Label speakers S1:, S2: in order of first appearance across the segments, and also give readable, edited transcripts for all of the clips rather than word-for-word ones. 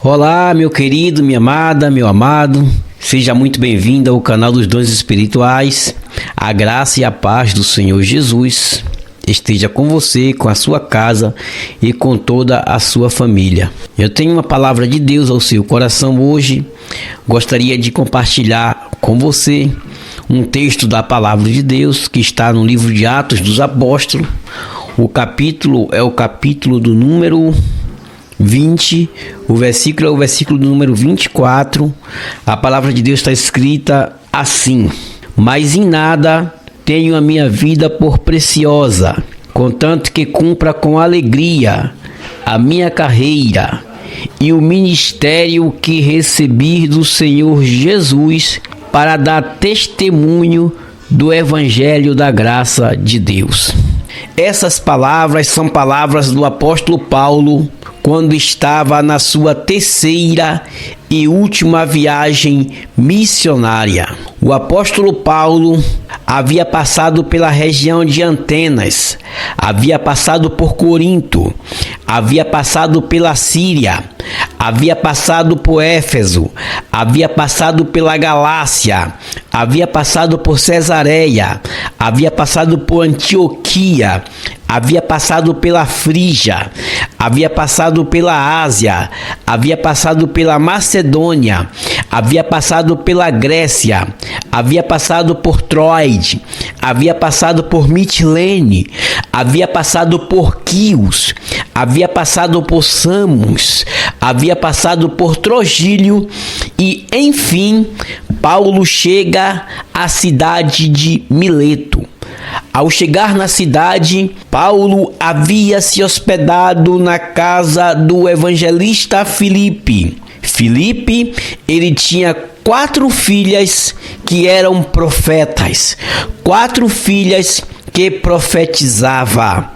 S1: Olá, meu querido, minha amada, meu amado, seja muito bem-vindo ao canal dos Dons Espirituais. A graça e a paz do Senhor Jesus esteja com você, com a sua casa e com toda a sua família. Eu tenho uma palavra de Deus ao seu coração hoje. Gostaria de compartilhar com você um texto da palavra de Deus que está no livro de Atos dos Apóstolos. O capítulo é o capítulo do número 20, o versículo é o versículo do número 24. A palavra de Deus está escrita assim: mas em nada tenho a minha vida por preciosa, contanto que cumpra com alegria a minha carreira e o ministério que recebi do Senhor Jesus para dar testemunho do Evangelho da graça de Deus. Essas palavras são palavras do apóstolo Paulo quando estava na sua terceira e última viagem missionária. O apóstolo Paulo havia passado pela região de Atenas, havia passado por Corinto, havia passado pela Síria, havia passado por Éfeso, havia passado pela Galácia, havia passado por Cesareia, havia passado por Antioquia, havia passado pela Frígia, havia passado pela Ásia, havia passado pela Macedônia, havia passado pela Grécia, havia passado por Troade, havia passado por Mitilene, havia passado por Quios, havia passado por Samos, havia passado por Trogílio e, enfim, Paulo chega à cidade de Mileto. Ao chegar na cidade, Paulo havia se hospedado na casa do evangelista Filipe. Filipe, ele tinha 4 filhas que eram profetas, 4 filhas que profetizava.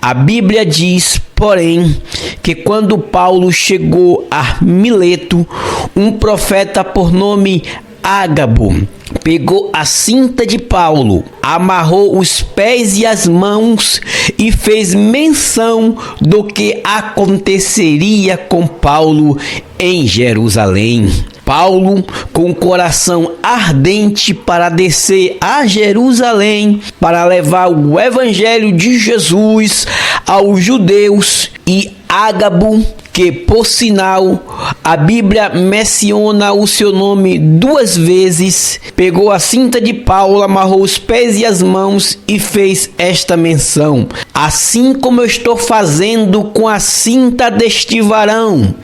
S1: A Bíblia diz, porém, que quando Paulo chegou a Mileto, um profeta por nome Ágabo pegou a cinta de Paulo, amarrou os pés e as mãos e fez menção do que aconteceria com Paulo em Jerusalém. Paulo, com o coração ardente para descer a Jerusalém, para levar o evangelho de Jesus aos judeus, e Ágabo, que por sinal a Bíblia menciona o seu nome 2 vezes, pegou a cinta de Paulo, amarrou os pés e as mãos e fez esta menção: assim como eu estou fazendo com a cinta deste varão,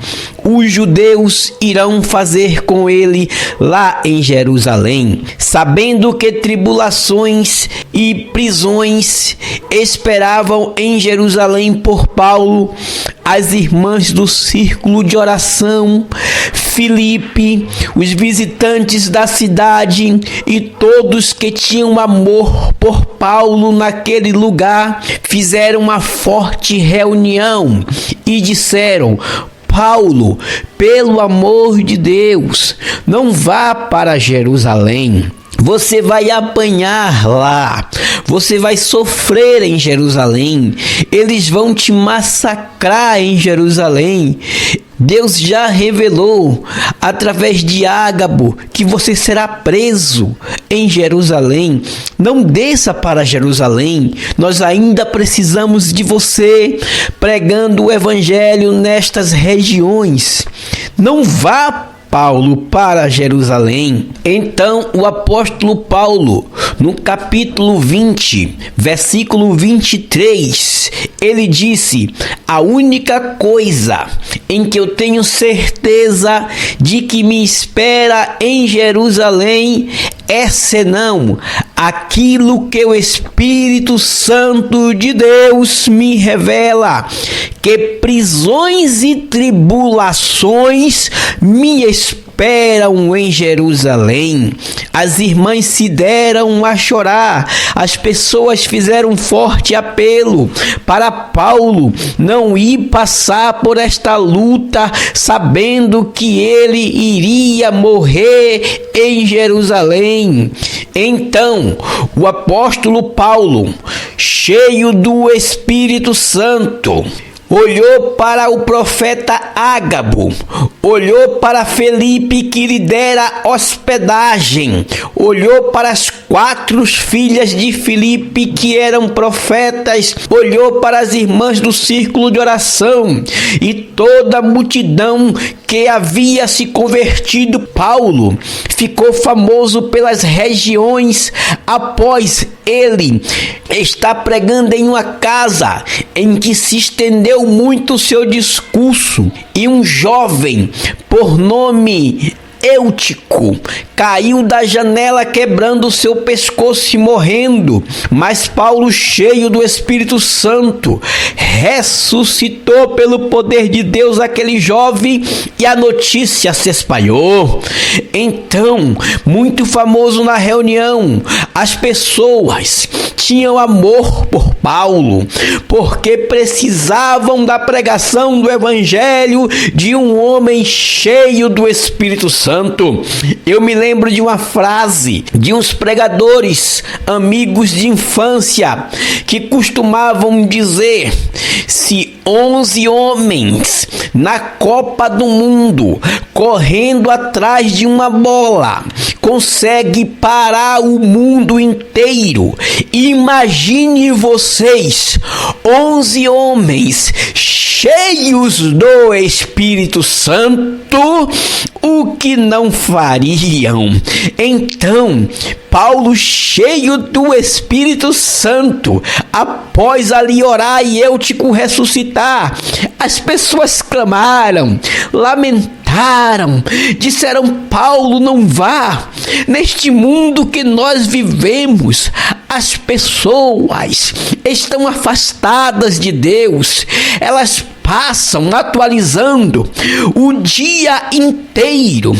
S1: os judeus irão fazer com ele lá em Jerusalém, sabendo que tribulações e prisões esperavam em Jerusalém por Paulo. As irmãs do círculo de oração, Filipe, os visitantes da cidade e todos que tinham amor por Paulo naquele lugar fizeram uma forte reunião e disseram: Paulo, pelo amor de Deus, não vá para Jerusalém. Você vai apanhar lá, você vai sofrer em Jerusalém, eles vão te massacrar em Jerusalém. Deus já revelou através de Ágabo que você será preso em Jerusalém. Não desça para Jerusalém, nós ainda precisamos de você pregando o evangelho nestas regiões. Não vá, Paulo, para Jerusalém. Então o apóstolo Paulo, no capítulo 20, versículo 23, ele disse: a única coisa em que eu tenho certeza de que me espera em Jerusalém é senão aquilo que o Espírito Santo de Deus me revela, que prisões e tribulações me esperam em Jerusalém. As irmãs se deram a chorar, as pessoas fizeram um forte apelo para Paulo não ir passar por esta luta, sabendo que ele iria morrer em Jerusalém. Então, o apóstolo Paulo, cheio do Espírito Santo, olhou para o profeta Ágabo, olhou para Felipe que lhe dera hospedagem, olhou para as 4 filhas de Filipe que eram profetas, olhou para as irmãs do círculo de oração e toda a multidão que havia se convertido. Paulo ficou famoso pelas regiões após ele está pregando em uma casa em que se estendeu muito o seu discurso, e um jovem por nome Eutico caiu da janela quebrando o seu pescoço e morrendo, mas Paulo, cheio do Espírito Santo, ressuscitou pelo poder de Deus aquele jovem e a notícia se espalhou. Então, muito famoso na reunião, as pessoas tinham amor por Paulo, porque precisavam da pregação do evangelho de um homem cheio do Espírito Santo. Eu me lembro de uma frase de uns pregadores, amigos de infância, que costumavam dizer: se 11 homens na Copa do Mundo, correndo atrás de uma bola, consegue parar o mundo inteiro, imagine vocês 11 homens cheios do Espírito Santo, o que não fariam? Então, Paulo, cheio do Espírito Santo, após ali orar e Eutico ressuscitar, as pessoas clamaram, lamentaram, disseram: Paulo, não vá. Neste mundo que nós vivemos, as pessoas estão afastadas de Deus, elas passam atualizando o dia inteiro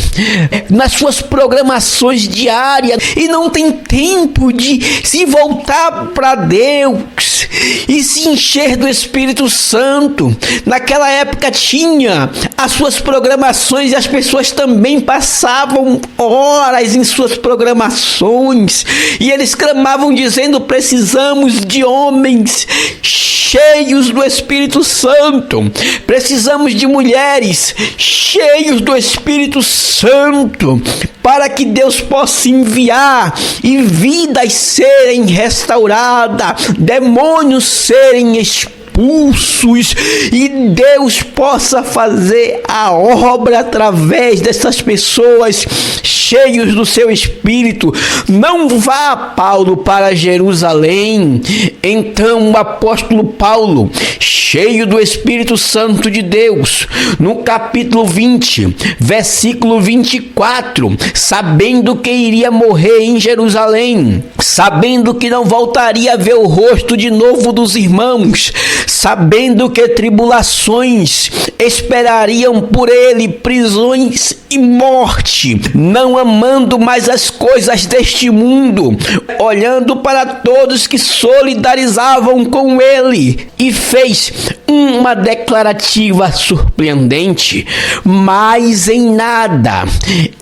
S1: nas suas programações diárias e não tem tempo de se voltar para Deus e se encher do Espírito Santo. Naquela época tinha as suas programações e as pessoas também passavam horas em suas programações e eles clamavam dizendo: precisamos de homens cheios do Espírito Santo, precisamos de mulheres cheios do Espírito Santo, para que Deus possa enviar e vidas serem restauradas, demônios serem expulsos e Deus possa fazer a obra através dessas pessoas cheios do seu Espírito. Não vá, Paulo, para Jerusalém. Então o apóstolo Paulo, cheio do Espírito Santo de Deus, no capítulo 20, versículo 24, sabendo que iria morrer em Jerusalém, sabendo que não voltaria a ver o rosto de novo dos irmãos, sabendo que tribulações esperariam por ele, prisões e morte, não amando mais as coisas deste mundo, olhando para todos que solidarizavam com ele, e fez uma declarativa surpreendente: mas em nada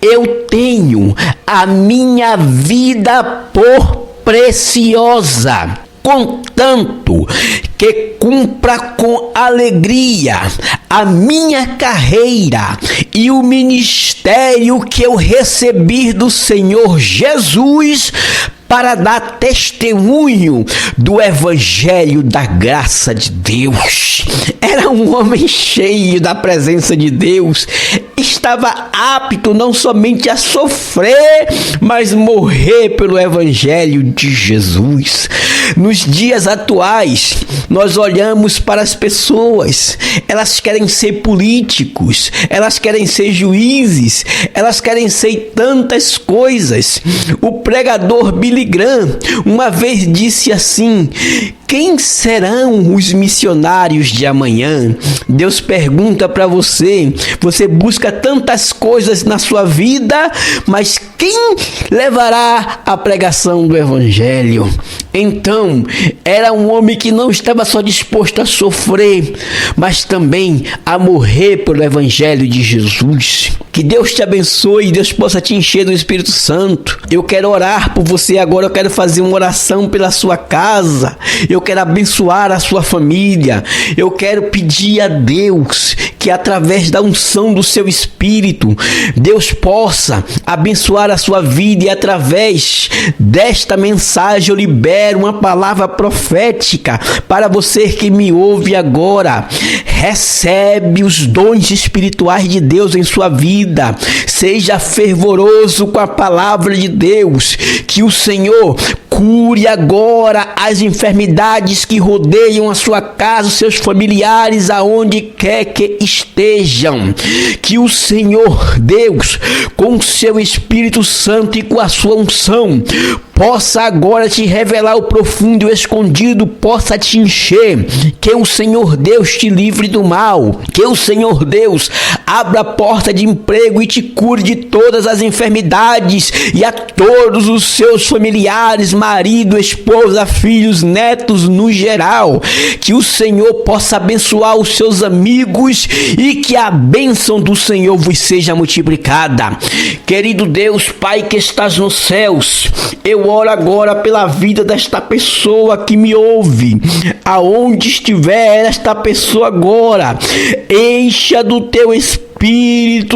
S1: eu tenho a minha vida por preciosa, contanto que cumpra com alegria a minha carreira e o ministério que eu recebi do Senhor Jesus, para dar testemunho do evangelho da graça de Deus. Era um homem cheio da presença de Deus, estava apto não somente a sofrer, mas morrer pelo evangelho de Jesus. Nos dias atuais, nós olhamos para as pessoas, elas querem ser políticos, elas querem ser juízes, elas querem ser tantas coisas. O pregador Billy Graham uma vez disse assim: quem serão os missionários de amanhã? Deus pergunta para você, você busca tantas coisas na sua vida, mas quem levará a pregação do evangelho? Então, era um homem que não estava só disposto a sofrer, mas também a morrer pelo evangelho de Jesus. Que Deus te abençoe e Deus possa te encher do Espírito Santo. Eu quero orar por você agora. agora eu quero fazer uma oração pela sua casa. Eu quero abençoar a sua família. Eu quero pedir a Deus que através da unção do seu Espírito, Deus possa abençoar a sua vida, e através desta mensagem eu libero uma palavra profética para você que me ouve agora. Recebe os dons espirituais de Deus em sua vida. Seja fervoroso com a palavra de Deus. Que o Senhor cure agora as enfermidades que rodeiam a sua casa, os seus familiares, aonde quer que estejam. Que o Senhor Deus, com o seu Espírito Santo e com a sua unção, possa agora te revelar o profundo e o escondido, possa te encher. Que o Senhor Deus te livre do mal. Que o Senhor Deus abra a porta de emprego e te cure de todas as enfermidades, e a todos os seus familiares, marido, esposa, filhos, netos no geral. Que o Senhor possa abençoar os seus amigos e que a bênção do Senhor vos seja multiplicada. Querido Deus, Pai que estás nos céus, eu oro agora pela vida desta pessoa que me ouve, aonde estiver esta pessoa agora, encha do teu Espírito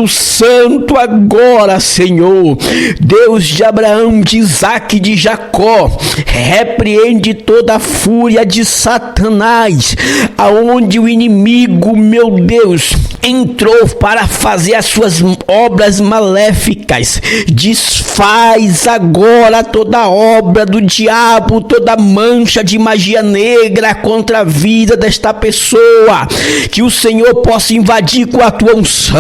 S1: Santo agora, Senhor. Deus de Abraão, de Isaque, de Jacó, repreende toda a fúria de Satanás, aonde o inimigo, meu Deus, entrou para fazer as suas obras maléficas. Desfaz agora toda obra do diabo, toda mancha de magia negra contra a vida desta pessoa. Que o Senhor possa invadir com a tua unção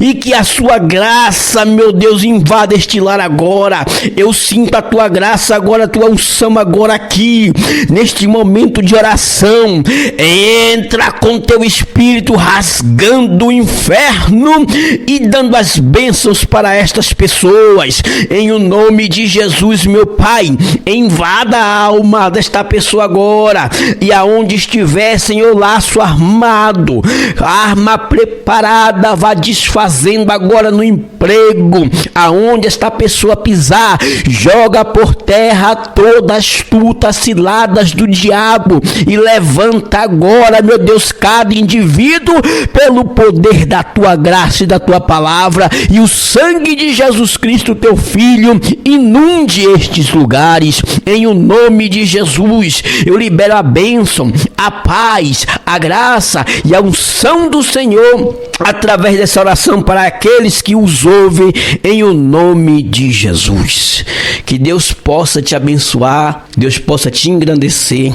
S1: e que a sua graça, meu Deus, invada este lar agora. Eu sinto a tua graça agora, a tua unção agora aqui, neste momento de oração. Entra com teu Espírito rasgando o inferno e dando as bênçãos para estas pessoas. Em o nome de Jesus, meu Pai, invada a alma desta pessoa agora, e aonde estiver, Senhor, laço armado, arma preparada, vá desfazendo agora no emprego, aonde esta pessoa pisar, joga por terra todas as astutas ciladas do diabo e levanta agora, meu Deus, cada indivíduo pelo poder da tua graça e da tua palavra, e o sangue de Jesus Cristo, teu Filho, inunde estes lugares. Em o nome de Jesus, eu libero a bênção, a paz, a graça e a unção do Senhor através dessa oração para aqueles que os ouvem, em o nome de Jesus. Que Deus possa te abençoar, Deus possa te engrandecer,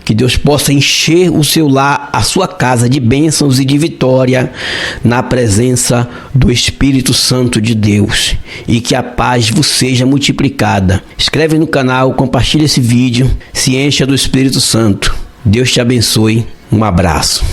S1: que Deus possa encher o seu lar, a sua casa, de bênçãos e de vitória na presença do Espírito Santo de Deus, e que a paz vos seja multiplicada. Inscreve no canal, compartilha esse vídeo, se encha do Espírito Santo. Deus te abençoe. Um abraço.